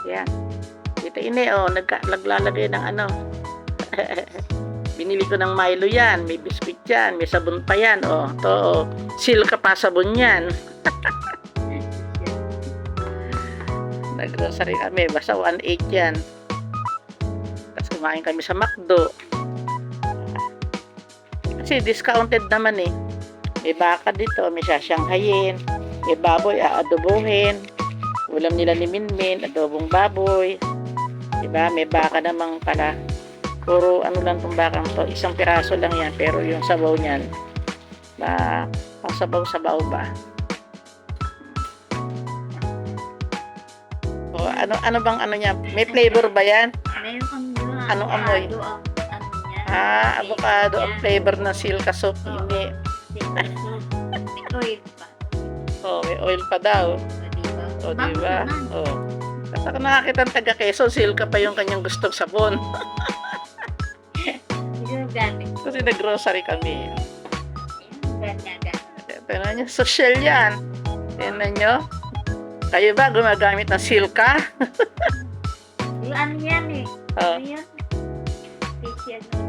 Yan. Dito ini, oh, naglalagay ng ano. Binili ko ng Milo yan. May biskuit yan. May sabon pa yan. Oh, to, oh. Silka pa sabon yan. Nag-grocery kami. Basta 1.8 yan. Tapos kumain kami sa McDo. Kasi discounted naman eh. May baka dito. May sasyanghayin. May baboy, aadobohin. Ulam nila ni Minmin, adobong baboy. Diba? May baka namang pala. Puro ano lang tong bakang to. Isang piraso lang yan. Pero yung sabaw niyan, pang sabaw-sabaw ba? O, ano bang ano niya? May flavor ba yan? Meron nga. Anong amoy? Ano niya? Avocado ang flavor ng silka soup. Hindi. May oil pa. Oh, may oil pa daw. Diba? O, diba? Oh. Kasi ako nakakita ng taga Quezon, silka pa yung kanyang gustong sabon. Kasi nag-grocery kami. Tignan nyo, social yan. Tignan nyo. Kayo ba gumagamit ng silka? Yung ano yan eh. Oh. Ano yan? Facial.